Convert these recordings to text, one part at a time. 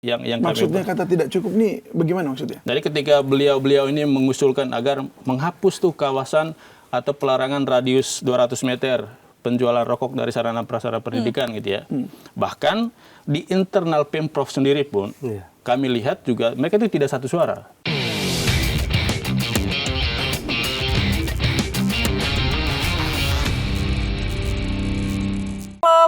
yang Maksudnya kata tidak cukup nih bagaimana maksudnya? Jadi ketika beliau ini mengusulkan agar menghapus tuh kawasan atau pelarangan radius 200 meter penjualan rokok dari sarana prasarana pendidikan gitu ya. Bahkan di internal Pemprov sendiri pun kami lihat juga mereka itu tidak satu suara.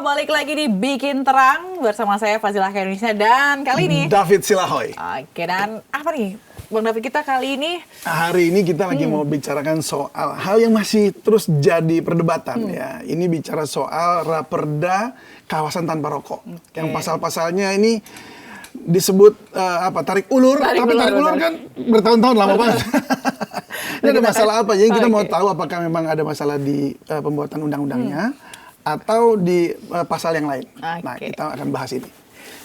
Balik lagi di Bikin Terang bersama saya Fazilah Indonesia dan kali ini David Silahoy. Oke, dan apa nih Bang David kita kali ini? Hari ini kita lagi mau bicarakan soal hal yang masih terus jadi perdebatan ya. Ini bicara soal Raperda kawasan tanpa rokok. Yang pasal-pasalnya ini disebut tarik ulur. Tarik ulur kan bertahun-tahun lama banget. Ini ada masalah apa? Jadi kita mau tahu apakah memang ada masalah di pembuatan undang-undangnya atau di pasal yang lain. Nah, kita akan bahas ini.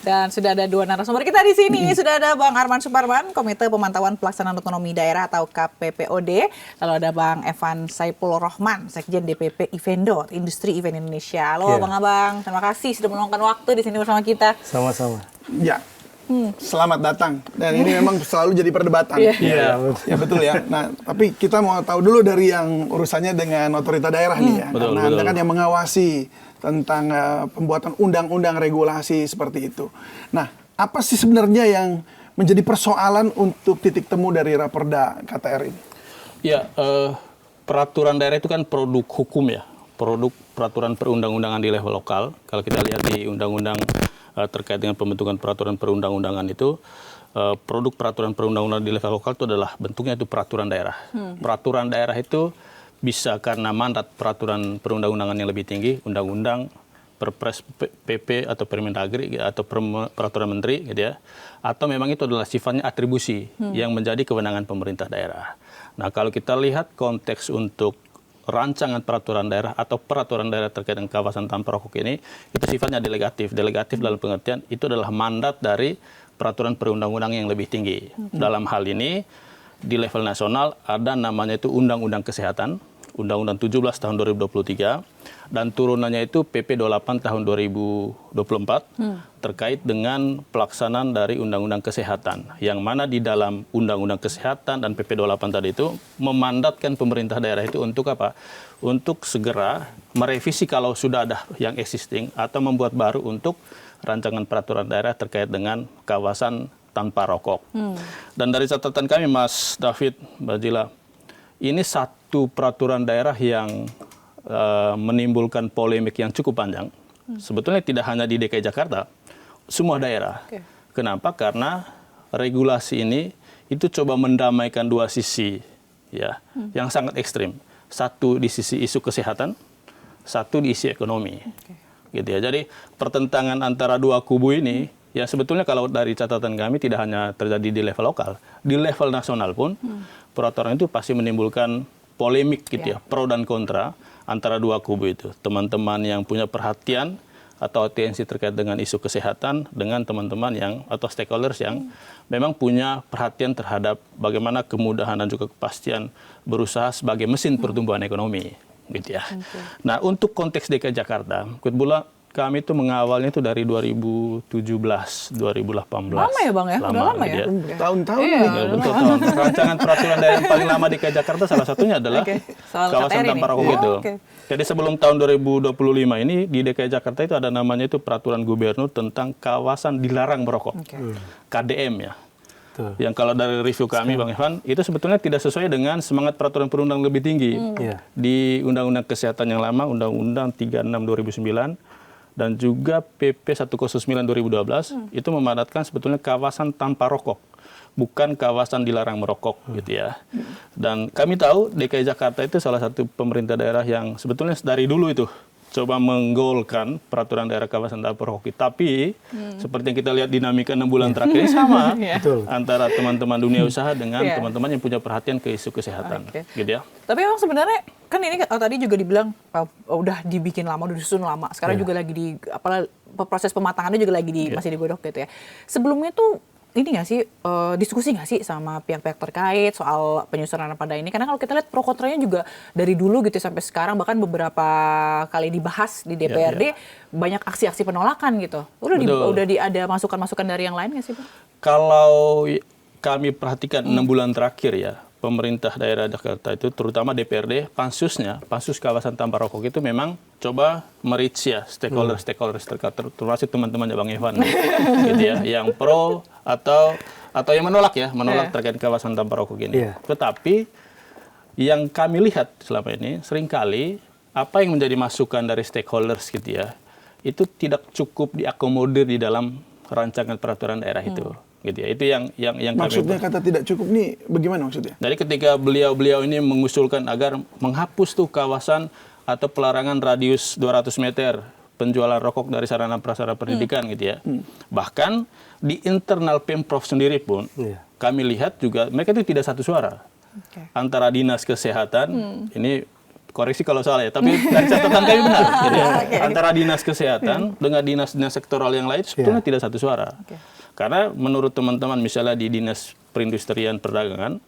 Dan sudah ada dua narasumber kita di sini. Sudah ada Bang Arman Suparman, Komite Pemantauan Pelaksanaan Otonomi Daerah atau KPPOD. Lalu ada Bang Evan Saipul Rohman, Sekjen DPP Ivendo, Industri Event Indonesia. Halo Bang Abang, terima kasih sudah meluangkan waktu di sini bersama kita. Sama-sama. Ya. Selamat datang. Dan ini memang selalu jadi perdebatan. Iya, ya betul ya. Nah, tapi kita mau tahu dulu dari yang urusannya dengan otorita daerah nih ya. Betul, Karena Anda kan yang mengawasi tentang pembuatan undang-undang regulasi seperti itu. Nah, apa sih sebenarnya yang menjadi persoalan untuk titik temu dari Raperda KTR ini? Ya, peraturan daerah itu kan produk hukum ya. Produk peraturan perundang-undangan di level lokal. Kalau kita lihat di undang-undang terkait dengan pembentukan peraturan perundang-undangan itu, produk peraturan perundang-undangan di level lokal itu adalah bentuknya itu peraturan daerah. Peraturan daerah itu bisa karena mandat peraturan perundang-undangan yang lebih tinggi, undang-undang, Perpres, PP atau Permendagri atau peraturan menteri gitu ya. Atau memang itu adalah sifatnya atribusi yang menjadi kewenangan pemerintah daerah. Nah, kalau kita lihat konteks untuk rancangan peraturan daerah atau peraturan daerah terkait dengan kawasan tanpa rokok ini, itu sifatnya delegatif. Delegatif dalam pengertian itu adalah mandat dari peraturan perundang-undangan yang lebih tinggi. Dalam hal ini, di level nasional ada namanya itu Undang-Undang Kesehatan, Undang-Undang 17 tahun 2023, dan turunannya itu PP 28 tahun 2024 terkait dengan pelaksanaan dari Undang-Undang Kesehatan. Yang mana di dalam Undang-Undang Kesehatan dan PP 28 tadi itu memandatkan pemerintah daerah itu untuk apa? Untuk segera merevisi kalau sudah ada yang existing atau membuat baru untuk rancangan peraturan daerah terkait dengan kawasan tanpa rokok. Dan dari catatan kami Mas David, Mbak Jila, ini satu peraturan daerah yang menimbulkan polemik yang cukup panjang. Sebetulnya tidak hanya di DKI Jakarta, semua daerah. Kenapa? Karena regulasi ini itu coba mendamaikan dua sisi ya, yang sangat ekstrim. Satu di sisi isu kesehatan, satu di sisi ekonomi. Gitu ya. Jadi pertentangan antara dua kubu ini ya sebetulnya kalau dari catatan kami tidak hanya terjadi di level lokal, di level nasional pun peraturan itu pasti menimbulkan polemik gitu ya, pro dan kontra antara dua kubu itu. Teman-teman yang punya perhatian atau atensi terkait dengan isu kesehatan dengan teman-teman yang atau stakeholders yang memang punya perhatian terhadap bagaimana kemudahan dan juga kepastian berusaha sebagai mesin pertumbuhan ekonomi gitu ya. Nah, untuk konteks DKI Jakarta, kebetulan kami itu mengawalnya itu dari 2017, 2018. Lama ya Bang ya? Udah lama ya? Tahun-tahun Betul, tahun. Rancangan peraturan daerah yang paling lama di DKI Jakarta salah satunya adalah kawasan tanpa rokok itu. Jadi sebelum tahun 2025 ini di DKI Jakarta itu ada namanya itu peraturan gubernur tentang kawasan dilarang merokok. KDM ya. Yang kalau dari review kami Bang Evan, itu sebetulnya tidak sesuai dengan semangat peraturan perundang lebih tinggi. Di Undang-Undang Kesehatan yang lama, Undang-Undang 36 2009, dan juga PP 109 2012 itu memadatkan sebetulnya kawasan tanpa rokok, bukan kawasan dilarang merokok gitu ya. Dan kami tahu DKI Jakarta itu salah satu pemerintah daerah yang sebetulnya dari dulu itu coba menggolkan peraturan daerah kawasan tanpa rokok. Tapi seperti yang kita lihat dinamika 6 bulan terakhir ini sama antara teman-teman dunia usaha dengan teman-teman yang punya perhatian ke isu kesehatan, gitu ya. Tapi emang sebenarnya kan ini tadi juga dibilang udah dibikin lama, udah disusun lama. Sekarang juga lagi proses pematangannya juga lagi masih digodok gitu ya. Sebelumnya tuh ini nggak sih diskusi nggak sih sama pihak-pihak terkait soal penyusunan raperda ini? Karena kalau kita lihat pro kontranya juga dari dulu gitu sampai sekarang, bahkan beberapa kali dibahas di DPRD banyak aksi-aksi penolakan gitu. Udah ada masukan-masukan dari yang lain nggak sih, Bang? Kalau kami perhatikan 6 bulan terakhir ya, pemerintah daerah Jakarta itu, terutama DPRD, pansus kawasan tanpa rokok itu memang coba merits ya stakeholder terkait, termasuk teman-temannya Bang Evan, gitu ya, yang pro atau yang menolak terkait kawasan tanpa rokok ini. Tetapi yang kami lihat selama ini seringkali apa yang menjadi masukan dari stakeholders gitu ya, itu tidak cukup diakomodir di dalam rancangan peraturan daerah itu. Gitu ya. Itu yang maksudnya kata tidak cukup nih bagaimana maksudnya? Jadi ketika beliau ini mengusulkan agar menghapus tuh kawasan atau pelarangan radius 200 meter penjualan rokok dari sarana prasarana pendidikan gitu ya. Bahkan di internal Pemprov sendiri pun kami lihat juga mereka itu tidak satu suara. Antara dinas kesehatan ini koreksi kalau salah ya, tapi dari catatan kami benar. Gitu ya. Antara dinas kesehatan dengan dinas-dinas sektoral yang lain sebetulnya tidak satu suara. Karena menurut teman-teman misalnya di Dinas Perindustrian Perdagangan,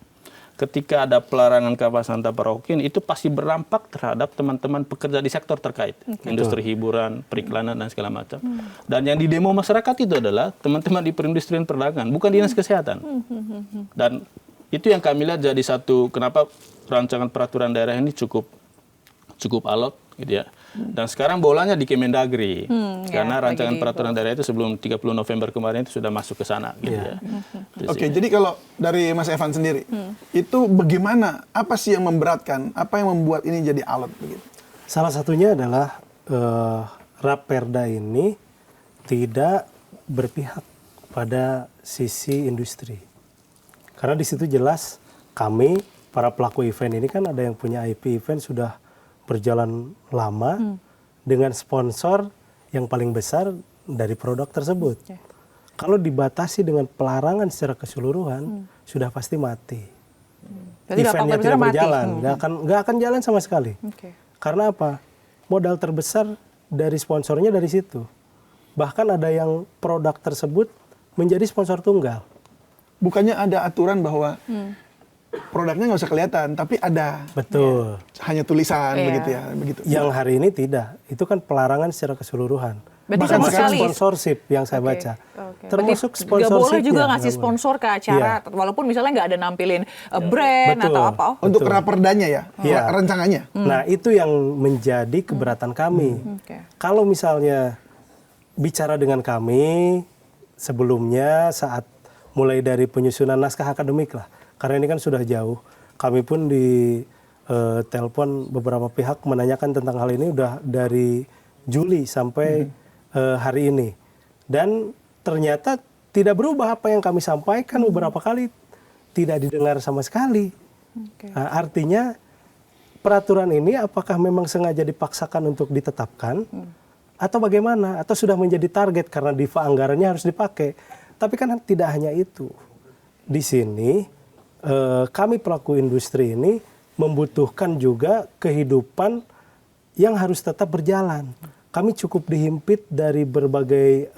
ketika ada pelarangan kawasan tanpa rokok ini, itu pasti berdampak terhadap teman-teman pekerja di sektor terkait. Industri hiburan, periklanan, dan segala macam. Dan yang di demo masyarakat itu adalah teman-teman di Perindustrian Perdagangan, bukan Dinas Kesehatan. Dan itu yang kami lihat jadi satu, kenapa rancangan peraturan daerah ini cukup alot gitu ya. Dan sekarang bolanya di Kemendagri. Karena rancangan peraturan daerah itu sebelum 30 November kemarin itu sudah masuk ke sana gitu ya. Oke, jadi kalau dari Mas Evan sendiri, itu bagaimana, apa sih yang memberatkan, apa yang membuat ini jadi alot begitu? Salah satunya adalah Raperda ini tidak berpihak pada sisi industri. Karena di situ jelas kami, para pelaku event ini kan ada yang punya IP event sudah berjalan lama dengan sponsor yang paling besar dari produk tersebut. Kalau dibatasi dengan pelarangan secara keseluruhan, sudah pasti mati. Eventnya tidak berjalan, nggak akan jalan sama sekali. Karena apa? Modal terbesar dari sponsornya dari situ. Bahkan ada yang produk tersebut menjadi sponsor tunggal. Bukannya ada aturan bahwa produknya nggak usah kelihatan, tapi ada. Betul. Hanya tulisan begitu ya, begitu. Yang hari ini tidak. Itu kan pelarangan secara keseluruhan. Berarti bahkan sponsorship yang saya baca. Termasuk sponsorship. Nggak boleh juga ngasih sponsor ke acara, walaupun misalnya nggak ada nampilin brand atau apa. Untuk raperdanya ya, rancangannya. Nah itu yang menjadi keberatan kami. Kalau misalnya bicara dengan kami sebelumnya saat mulai dari penyusunan naskah akademik lah. Karena ini kan sudah jauh. Kami pun di telepon beberapa pihak menanyakan tentang hal ini udah dari Juli sampai hari ini. Dan ternyata tidak berubah apa yang kami sampaikan beberapa kali. Tidak didengar sama sekali. Nah, artinya peraturan ini apakah memang sengaja dipaksakan untuk ditetapkan? Atau bagaimana? Atau sudah menjadi target karena diva anggarannya harus dipakai? Tapi kan tidak hanya itu. Di sini kami pelaku industri ini membutuhkan juga kehidupan yang harus tetap berjalan. Kami cukup dihimpit dari berbagai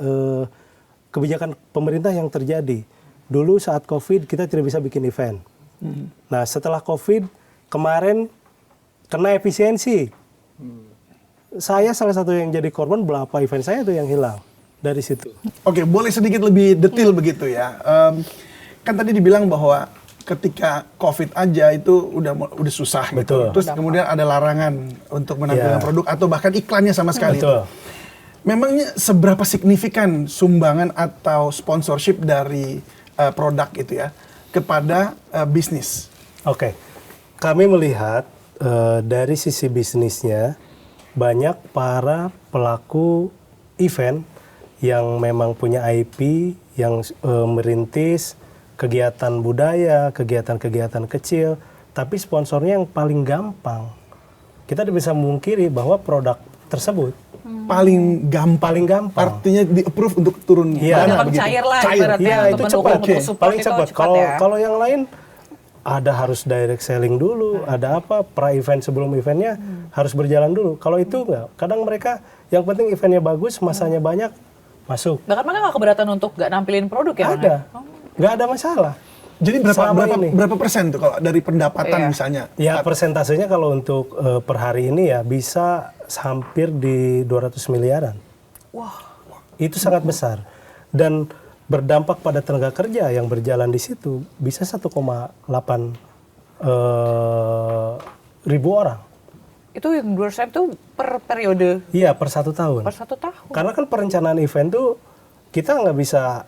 kebijakan pemerintah yang terjadi. Dulu saat COVID kita tidak bisa bikin event. Nah setelah COVID kemarin kena efisiensi. Saya salah satu yang jadi korban, beberapa event saya itu yang hilang dari situ. Oke, boleh sedikit lebih detail begitu ya. Kan tadi dibilang bahwa ketika COVID aja itu udah susah gitu. Terus kemudian ada larangan untuk menampilkan produk atau bahkan iklannya sama sekali. Memangnya seberapa signifikan sumbangan atau sponsorship dari produk itu ya kepada bisnis? Oke, kami melihat dari sisi bisnisnya banyak para pelaku event yang memang punya IP, yang merintis kegiatan budaya, kegiatan-kegiatan kecil, tapi sponsornya yang paling gampang. Kita tidak bisa memungkiri bahwa produk tersebut paling gampang. Artinya di-approve untuk turun dana begitu. Cair lah, itu cepat. Paling cepat. Kalau yang lain ada harus direct selling dulu, ada apa pra-event sebelum eventnya harus berjalan dulu. Kalau itu enggak. Kadang mereka yang penting eventnya bagus, masanya banyak, masuk. Bahkan mereka nggak keberatan untuk nggak nampilin produk ya? Ada. nggak ada masalah. Jadi Selama ini. berapa persen tuh kalau dari pendapatan Iya. misalnya? Ya persentasenya kalau untuk per hari ini ya bisa hampir di 200 miliaran. Wah. Itu sangat besar. Dan berdampak pada tenaga kerja yang berjalan di situ bisa 1,8 ribu orang. Itu yang 200 itu per periode, Iya, per 1 tahun. per 1 tahun. Karena kan perencanaan event tuh kita nggak bisa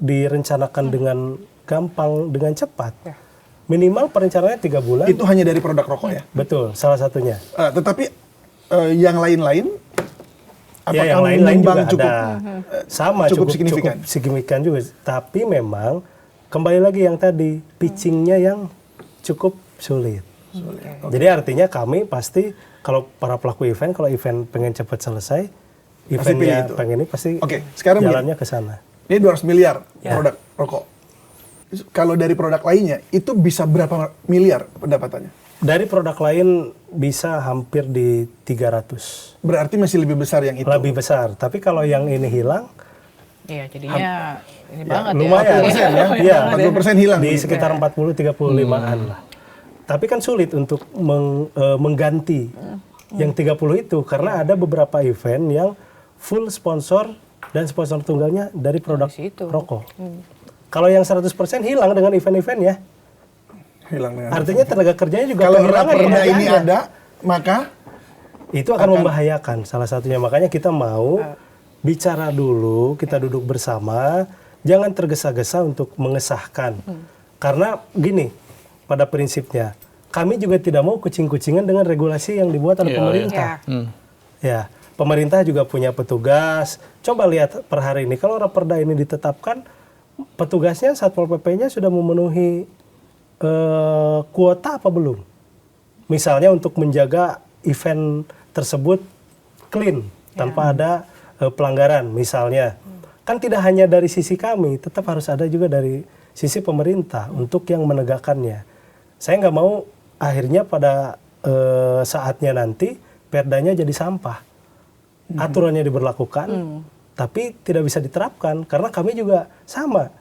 direncanakan dengan gampang, dengan cepat. Ya. Minimal perencanaannya 3 bulan. Itu hanya dari produk rokok ya? Betul, salah satunya. Tetapi yang lain-lain, apakah Ya, yang lain-lain juga menyumbang cukup ada. Sama, cukup cukup signifikan? signifikan juga. Tapi memang kembali lagi yang tadi, pitchingnya yang cukup sulit. Jadi artinya kami pasti kalau para pelaku event, kalau event pengen cepat selesai, pilih eventnya itu. pengen ini pasti Oke, sekarang jalannya ke sana. Ini 200 miliar Ya. produk rokok. Kalau dari produk lainnya, itu bisa berapa miliar pendapatannya? Dari produk lain bisa hampir di 300. Berarti masih lebih besar yang itu. Lebih besar. Tapi kalau yang ini hilang, Iya, jadinya ini banget lumayan. ya. Iya, 40% hilang. di gitu. sekitar 40-35-an lah. Tapi kan sulit untuk mengganti yang 30 itu karena ada beberapa event yang full sponsor dan sponsor tunggalnya dari produk Dari situ. rokok. Kalau yang 100% hilang dengan event-event ya, Hilang dengan. artinya tenaga kerjanya juga Kalau kehilangan raperda ini pekerjaannya. ada, maka Itu akan membahayakan salah satunya. Makanya kita mau bicara dulu, kita duduk bersama, jangan tergesa-gesa untuk mengesahkan. Karena gini, pada prinsipnya, kami juga tidak mau kucing-kucingan dengan regulasi yang dibuat oleh Iya, pemerintah. Ya, pemerintah juga punya petugas. Coba lihat per hari ini, kalau raperda ini ditetapkan, petugasnya Satpol PP-nya sudah memenuhi kuota apa belum? Misalnya untuk menjaga event tersebut clean, tanpa ada pelanggaran misalnya. Kan tidak hanya dari sisi kami, tetap harus ada juga dari sisi pemerintah untuk yang menegakkannya. Saya nggak mau akhirnya pada saatnya nanti perdanya jadi sampah. Aturannya diberlakukan, tapi tidak bisa diterapkan karena kami juga sama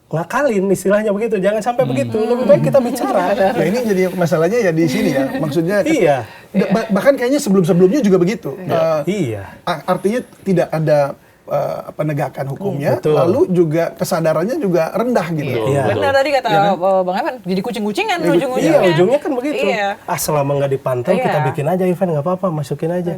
ngakalin istilahnya begitu. Jangan sampai begitu. Lebih baik kita bicara. nah ini jadi masalahnya ya di sini ya. Maksudnya Iya. bahkan kayaknya sebelum-sebelumnya juga begitu. Iya. Artinya tidak ada penegakan hukumnya, Betul. lalu juga kesadarannya juga rendah gitu. Iya. Benar tadi kata Bang Evan, jadi kucing-kucingan Iya, ujung-ujungnya. ujungnya kan begitu. Iya. Selama nggak dipantau, kita Iya. bikin aja event, nggak apa-apa, masukin aja.